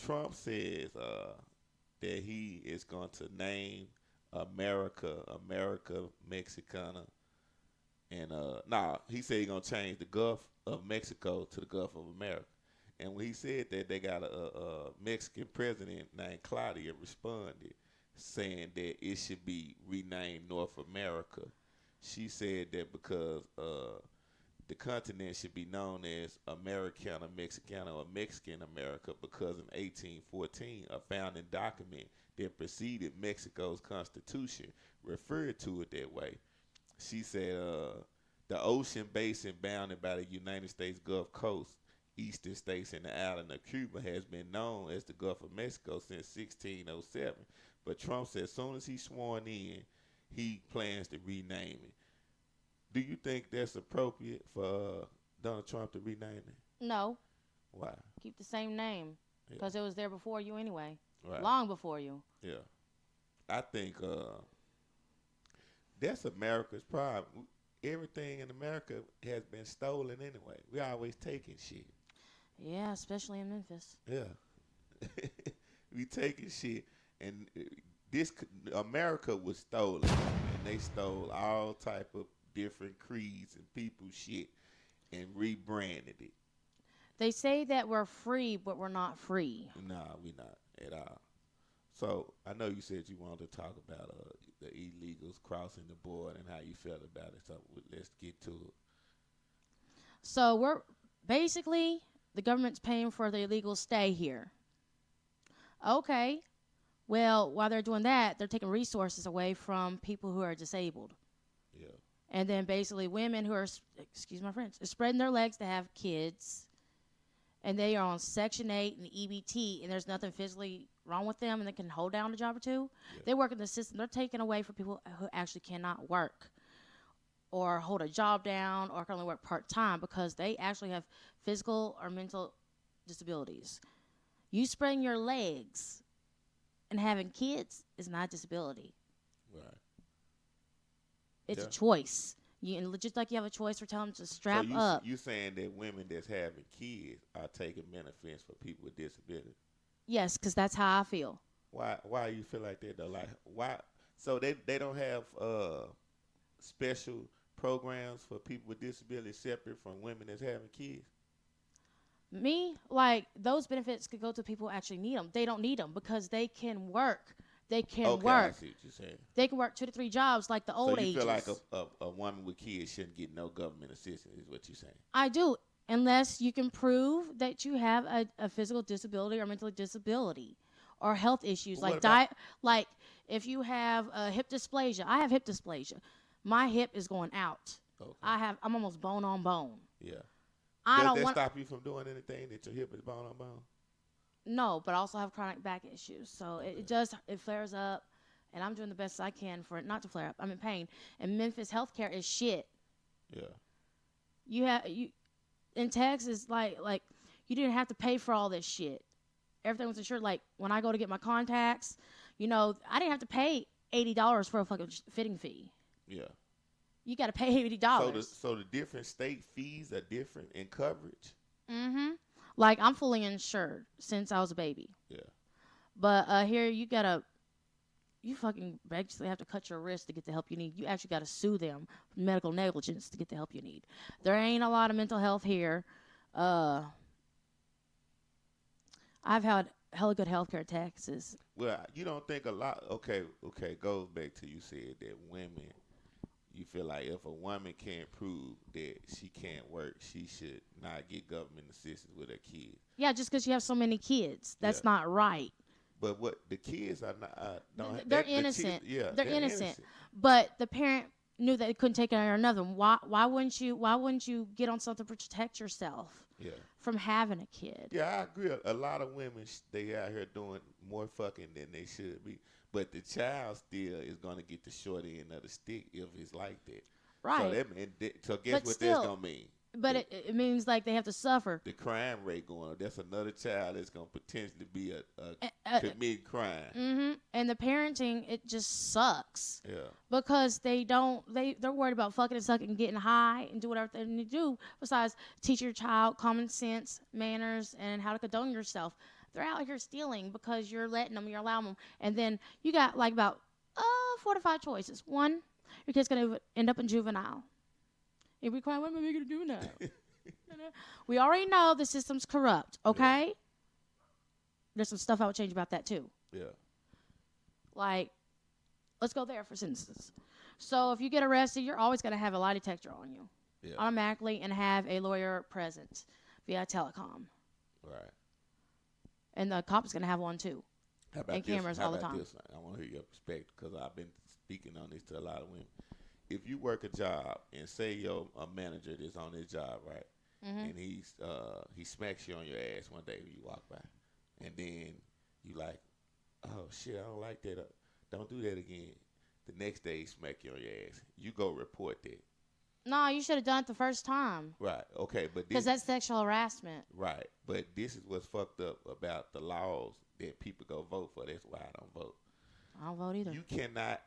Trump says that he is going to name America Mexicana, and he said he's gonna change the Gulf of Mexico to the Gulf of America. And when he said that, they got a Mexican president named Claudia responded saying that it should be renamed North America. She said that because the continent should be known as Americana Mexicana or Mexican America because in 1814 a founding document that preceded Mexico's constitution referred to it that way. She said the ocean basin bounded by the United States Gulf Coast, eastern states, and the island of Cuba has been known as the Gulf of Mexico since 1607. But Trump said as soon as he's sworn in, he plans to rename it. Do you think that's appropriate for Donald Trump to rename it? No. Why? Keep the same name Yeah. because it was there before you anyway. Right. Long before you. Yeah. I think that's America's problem. Everything in America has been stolen anyway. We always taking shit. Yeah, especially in Memphis. Yeah. We taking shit, and this America was stolen, and they stole all type of different creeds and people shit and rebranded it. They say that we're free, but we're not free. Nah, we not at all. So I know you said you wanted to talk about the illegals crossing the border and how you felt about it. So let's get to it. So we're basically the government's paying for the illegals stay here. Okay. Well, while they're doing that, they're taking resources away from people who are disabled. Yeah. And then basically women who are, excuse my French, are spreading their legs to have kids. And they are on Section 8 and EBT, and there's nothing physically wrong with them, and they can hold down a job or two. Yeah. They work in the system. They're taking away from people who actually cannot work or hold a job down or can only work part-time because they actually have physical or mental disabilities. You spreading your legs and having kids is not a disability. Right. It's Yeah. a choice. And just like you have a choice for telling them to strap So up. you saying that women that's having kids are taking benefits for people with disabilities? Yes, because that's how I feel. Why you feel like that though? Like why? So they don't have special programs for people with disabilities separate from women that's having kids? Me, like those benefits could go to people who actually need them. They don't need them because they can work. They can Okay, I work. see what you're saying. They can work 2 to 3 jobs like the old So you ages. feel like a woman with kids shouldn't get no government assistance is what you're saying? I do, unless you can prove that you have a physical disability or mental disability or health issues Well, like like if you have hip dysplasia. I have hip dysplasia. My hip is going out. Okay. I'm almost bone on bone. Yeah. I Does don't that want stop you from doing anything that your hip is bone on bone? no, but I also have chronic back issues. So it flares up, and I'm doing the best I can for it not to flare up. I'm in pain, and Memphis healthcare is shit. Yeah. You in Texas like you didn't have to pay for all this shit. Everything was insured. Like when I go to get my contacts, I didn't have to pay $80 for a fucking fitting fee. Yeah. You got to pay $80. So the different state fees are different in coverage. Mm-hmm. Like I'm fully insured since I was a baby. Yeah. But here you fucking basically have to cut your wrist to get the help you need. You actually got to sue them for medical negligence to get the help you need. There ain't a lot of mental health here. I've had hella good healthcare in Texas. Well, you don't think a lot. Okay. Goes back to you said that women. You feel like if a woman can't prove that she can't work, she should not get government assistance with her kids. Yeah, just because you have so many kids, that's not right. But what the kids are not don't. They're innocent. Yeah, they're innocent. But the parent knew that they couldn't take care of another one. Why wouldn't you get on something to protect yourself Yeah. from having a kid? Yeah, I agree. A lot of women they out here doing more fucking than they should be. But the child still is gonna get the short end of the stick if it's like that. Right. So guess what that's gonna mean? But it means like they have to suffer. The crime rate going up. That's another child that's gonna potentially be Uh, commit crime. And the parenting, it just sucks. Yeah. Because they're worried about fucking and sucking and getting high and do whatever they need to do besides teach your child common sense, manners, and how to condone yourself. They're out here stealing because you're letting them, you're allowing them. And then you got like about 4 to 5 choices. One, your kid's going to end up in juvenile. If we cry, what am I going to do now? We already know the system's corrupt, okay? Yeah. There's some stuff I would change about that, too. Yeah. Like, let's go there, for instance. So if you get arrested, you're always going to have a lie detector on you automatically and have a lawyer present via telecom. Right. And the cop is going to have one, too. How about and cameras all the time. This? I want to hear your perspective because I've been speaking on this to a lot of women. If you work a job and say you're a manager that's on his job, right, and he smacks you on your ass one day when you walk by, and then you like, oh shit, I don't like that. Don't do that again. The next day he smack you on your ass. You go report that. No, you should have done it the first time. Right. Okay, but because that's sexual harassment. Right, but this is what's fucked up about the laws that people go vote for. That's why I don't vote. I don't vote either. You cannot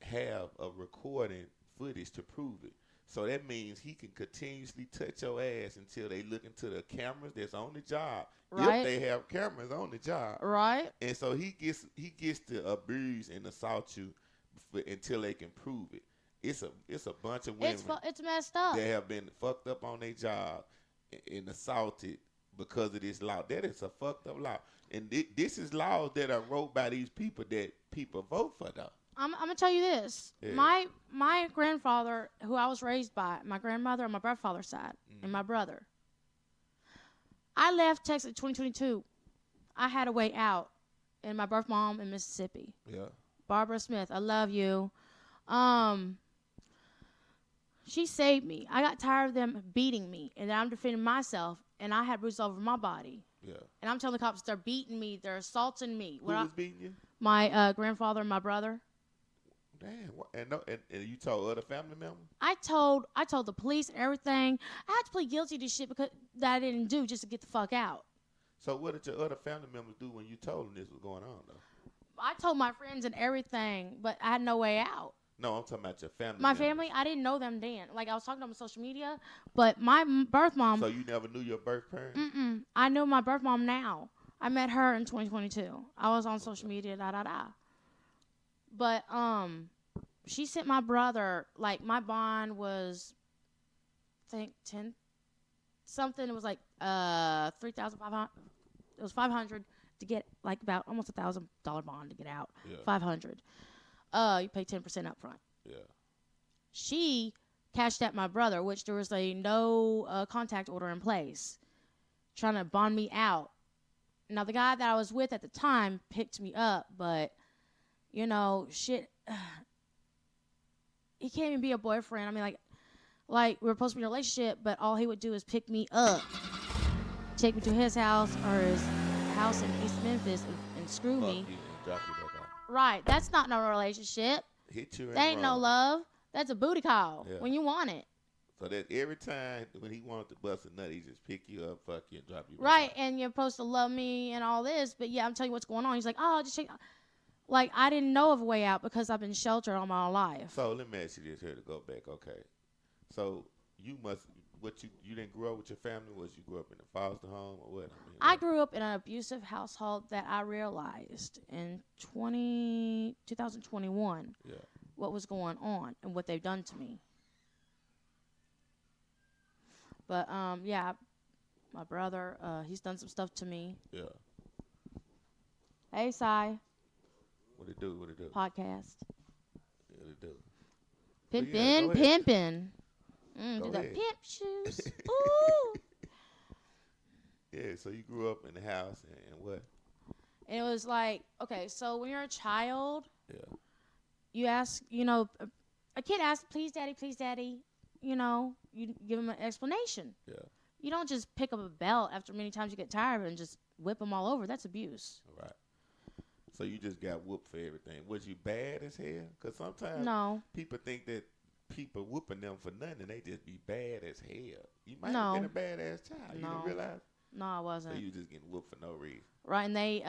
have a recording footage to prove it. So that means he can continuously touch your ass until they look into the cameras that's on the job. Right. If they have cameras on the job. Right. And so he gets to abuse and assault you until they can prove it. It's a bunch of women. It's messed up. That have been fucked up on their job and assaulted because of this law. That is a fucked up law. And this is laws that are wrote by these people that people vote for, though. I'm gonna tell you this. Yeah. My grandfather, who I was raised by, my grandmother on my grandfather's side, and my brother. I left Texas in 2022. I had a way out, and my birth mom in Mississippi. Yeah. Barbara Smith, I love you. She saved me. I got tired of them beating me, and I'm defending myself, and I had bruises all over my body. Yeah. And I'm telling the cops they're beating me, they're assaulting me. Who was beating you? My grandfather and my brother. Damn, and you told other family members? I told the police and everything. I had to plead guilty to shit because that I didn't do just to get the fuck out. So what did your other family members do when you told them this was going on, though? I told my friends and everything, but I had no way out. No, I'm talking about your family. My family, I didn't know them then. Like, I was talking to them on social media, but my birth mom. So you never knew your birth parents? I knew my birth mom now. I met her in 2022. I was on social media, But, she sent my brother, like, my bond was, I think, 10 something. It was like, 3,500. It was 500 to get, like, about almost $1,000 bond to get out. Yeah. 500. You pay 10% up front. Yeah. She cashed out my brother, which there was a no contact order in place, trying to bond me out. Now, the guy that I was with at the time picked me up, but, you know, shit, he can't even be a boyfriend. I mean, like we were supposed to be in a relationship, but all he would do is pick me up, take me to his house or his house in East Memphis and screw me. You and drop you back out. Right. That's not no relationship. Hit you. That ain't no love. That's a booty call when you want it. So that every time when he wanted to bust a nut, he just pick you up, fuck you, and drop you. Right, and you're supposed to love me and all this, but yeah, I'm telling you what's going on. He's like, oh, just check. Like, I didn't know of a way out because I've been sheltered all my life. So let me ask you this here to go back, okay? So you didn't grow up with your family? Was you grew up in a foster home or what? I grew up in an abusive household that I realized in 2021 what was going on and what they've done to me. But, my brother, he's done some stuff to me. Yeah. Hey, Sai. What it do? Podcast. What it do? Pimpin'. Do the pimp shoes. Ooh. Yeah, so you grew up in the house and what? And it was like, okay, so when you're a child, you ask, a kid asks, please, daddy, you give him an explanation. Yeah. You don't just pick up a belt after many times you get tired and just whip them all over. That's abuse. Right. So you just got whooped for everything. Was you bad as hell? Because sometimes no. people think that people whooping them for nothing. They just be bad as hell. You might have No, been a badass child. You didn't no, realize. no, I So wasn't. you just getting whooped for no reason. Right, and they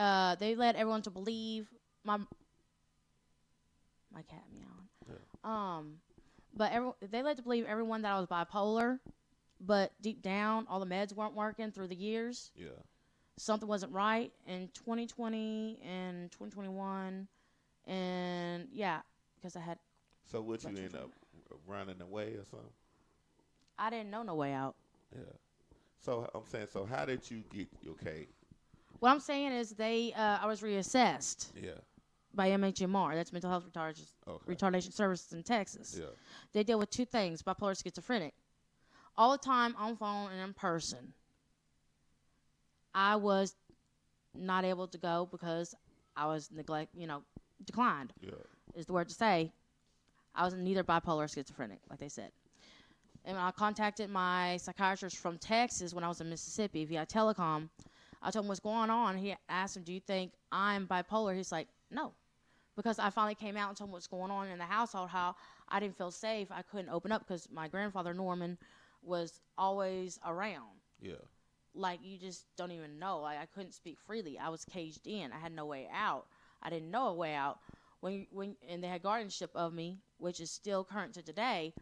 led everyone to believe my cat meowing. Yeah. But they led to believe everyone that I was bipolar, but deep down, all the meds weren't working through the years. Yeah. Something wasn't right in 2020 and 2021, and yeah, because I had So what a you bunch of end up running away or something? I didn't know no way out. Yeah. So I'm saying, so how did you get okay? What I'm saying is I was reassessed Yeah. by MHMR. That's Mental Health Okay. Retardation Services in Texas. Yeah. They deal with two things: bipolar, schizophrenic. All the time on phone and in person. I was not able to go because I was declined Yeah. is the word to say. I was neither bipolar or schizophrenic, like they said. And when I contacted my psychiatrist from Texas when I was in Mississippi via telecom, I told him what's going on. He asked him, "Do you think I'm bipolar?" He's like, "No." Because I finally came out and told him what's going on in the household, how I didn't feel safe. I couldn't open up because my grandfather, Norman, was always around. Yeah. Like, you just don't even know. Like, I couldn't speak freely. I was caged in. I had no way out. I didn't know a way out. And they had guardianship of me, which is still current to today.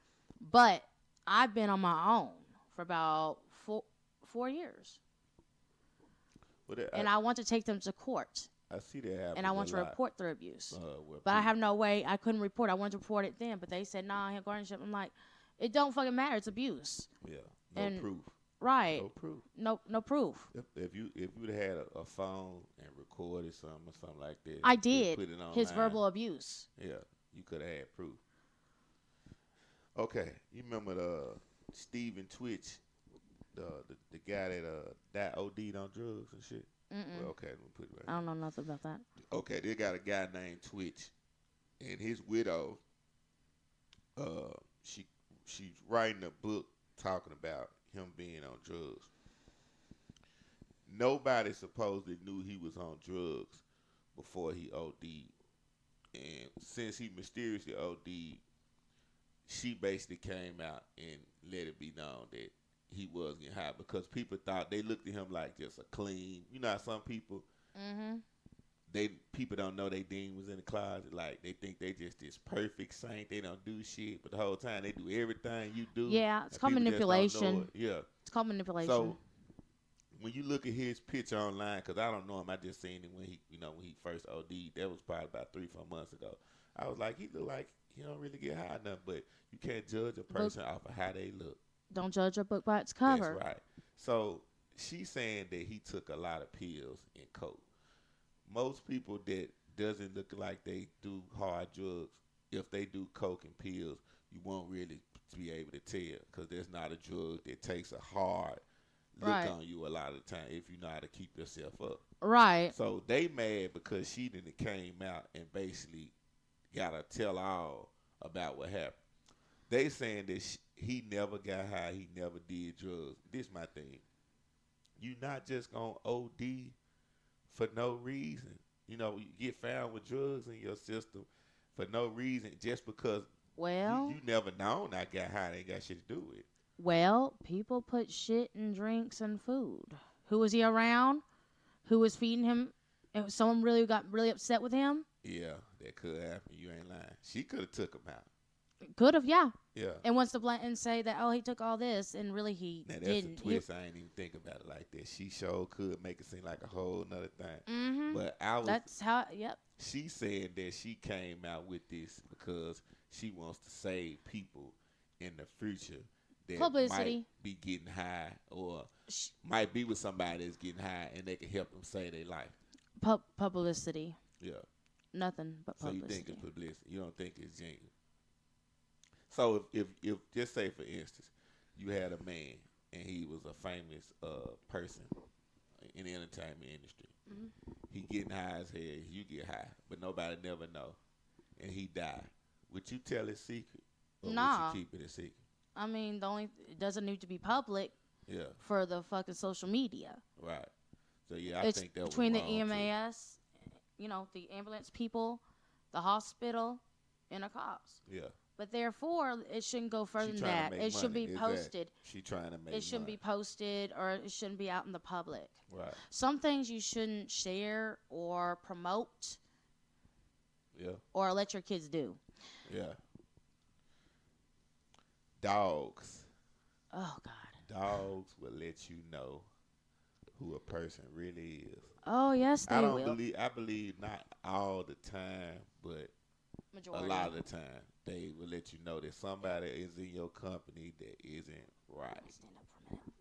But I've been on my own for about 4 years. Well, And I want to take them to court. I see that happen. And I want a to lot. report their abuse. Where But I people- have no way. I couldn't report. I wanted to report it then. But they said, "Nah, I have guardianship." I'm like, it don't fucking matter. It's abuse. Yeah. No and- proof. Right. No proof. No proof. If you'd had a phone and recorded something or something like that, I did. Put it online, His verbal abuse. Yeah, you could have had proof. Okay, you remember the Stephen Twitch, the guy that died OD'd on drugs and shit. Mm-mm. Well, okay, let me put it right. I don't know nothing about that. Okay, they got a guy named Twitch, and his widow. She's writing a book talking about him being on drugs. Nobody supposedly knew he was on drugs before he OD'd, and since he mysteriously OD'd, she basically came out and let it be known that he was getting high because people thought they looked at him like just a clean. You know how some people people don't know they demon was in the closet. Like they think they just this perfect saint. They don't do shit, but the whole time they do everything you do. Yeah, it's and called people just don't know manipulation. it. Yeah. It's called manipulation. So when you look at his picture online, because I don't know him, I just seen him when he first OD'd. That was probably about 3-4 months ago. I was like, he look like he don't really get high enough, but you can't judge a person off of how they look. Don't judge a book by its cover. That's right. So she's saying that he took a lot of pills and coke. Most people that doesn't look like they do hard drugs, if they do coke and pills, you won't really be able to tell because there's not a drug that takes a hard look on you a lot of the time if you know how to keep yourself up. Right. So they mad because she didn't came out and basically got to tell all about what happened. They saying that he never got high, he never did drugs. This my thing. You not just gonna OD for no reason. You know, you get found with drugs in your system for no reason just because Well, you never known I got high. They ain't got shit to do with it. well, people put shit in drinks and food. Who was he around? Who was feeding him? If someone really got really upset with him? Yeah, that could happen. You ain't lying. She could have took him out. Could have, yeah. Yeah. And wants to blame and say that, oh, he took all this, and really he Now that's didn't. a twist. I ain't even think about it like that. She sure could make it seem like a whole nother thing. Mm-hmm. But I was. That's how. Yep. She said that she came out with this because she wants to save people in the future that Publicity. might be getting high or might be with somebody that's getting high and they can help them save their life. Publicity. Yeah. Nothing but So publicity. you think it's publicity. You don't think it's genuine. So if just say for instance, you had a man and he was a famous person in the entertainment industry. Mm-hmm. He getting high as hell, you get high, but nobody never know, and he die. Would you tell his secret, or Nah. would you keep it a secret? I mean, it doesn't need to be public Yeah, for the fucking social media. right. So yeah, I It's think that between was the wrong, too. EMAS, the ambulance people, the hospital, and the cops. Yeah, But therefore, it shouldn't go further She than trying that. to make It should money. be Exactly. posted. She trying to make It shouldn't money. be posted, or it shouldn't be out in the public. Right. Some things you shouldn't share or promote Yeah. or let your kids do. Yeah. Dogs. Oh, God. Dogs will let you know who a person really is. Oh, yes, they I don't will. believe. I believe not all the time, but Majority. a lot of the time they will let you know that somebody is in your company that isn't right. Stand up for a minute.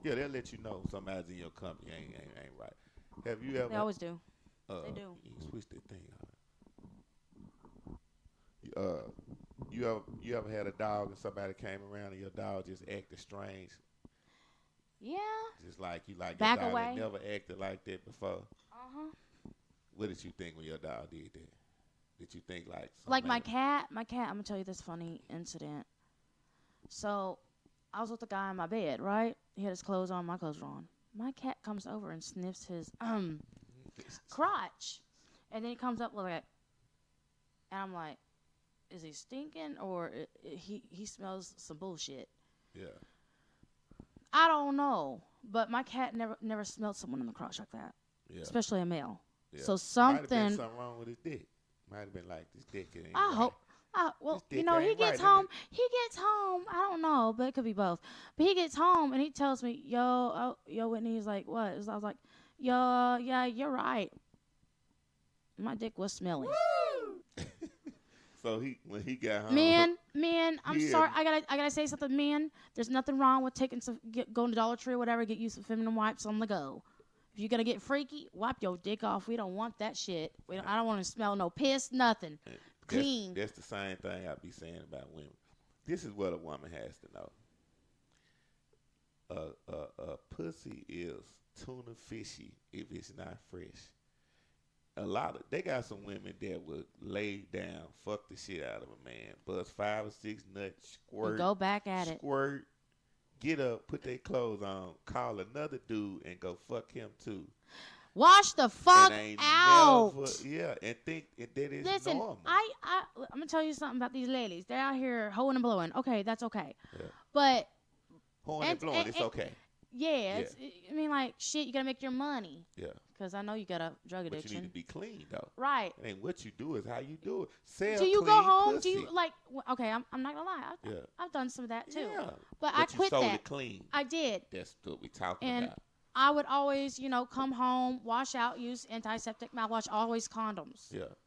Yeah, they'll let you know somebody's in your company ain't right. Have you ever? They always do. They do. You switch that thing on. You ever had a dog and somebody came around and your dog just acted strange? Yeah. Just like you like Back your dog away. had never acted like that before. Uh-huh. What did you think when your dog did that? Did you think like Like my something- cat, I'm gonna tell you this funny incident. So, I was with the guy in my bed, right? He had his clothes on, my clothes were on. My cat comes over and sniffs his crotch, and then he comes up with like, and I'm like, is he stinking or he smells some bullshit? Yeah. I don't know, but my cat never smelled someone in the crotch like that, Yeah. especially a male. Yeah. So Might have been something. something wrong with his dick. Might have been like this dick. It ain't I right. hope. Well, This dick you know, he ain't gets right, home. He gets home. I don't know, but it could be both. But he gets home and he tells me, "Yo, Whitney." He's like, "What?" I was like, "Yo, yeah, you're right. My dick was smelly." So when he got home, Men, I'm Yeah. sorry. I gotta say something, men. There's nothing wrong with taking going to Dollar Tree or whatever, get you some feminine wipes on the go. If you're gonna get freaky, wipe your dick off. We don't want that shit. I don't want to smell no piss, nothing. Clean. That's the same thing I be saying about women. This is what a woman has to know. A pussy is tuna fishy if it's not fresh. They got some women that would lay down, fuck the shit out of a man, bust 5 or 6 nuts, You squirt, go back at it. squirt, get up, put their clothes on, call another dude and go fuck him too. Wash the fuck And ain't out. and think that is Listen, normal. I'm gonna tell you something about these ladies. They're out here hoeing and blowing. Okay, that's okay. Yeah. But Horn and blowing, it's okay. yeah, I mean, like shit, you gotta make your money. Yeah. Cause I know you got a drug But addiction. you need to be clean though. Right. It ain't what you do, is how you do it. Sell Do you clean go home? pussy. Do you like? Okay, I'm not gonna lie. Yeah. I've done some of that too. Yeah. But I you quit sold that. it clean. I did. That's what we talking And about. I would always, come home, wash out, use antiseptic mouthwash, always condoms. Yeah.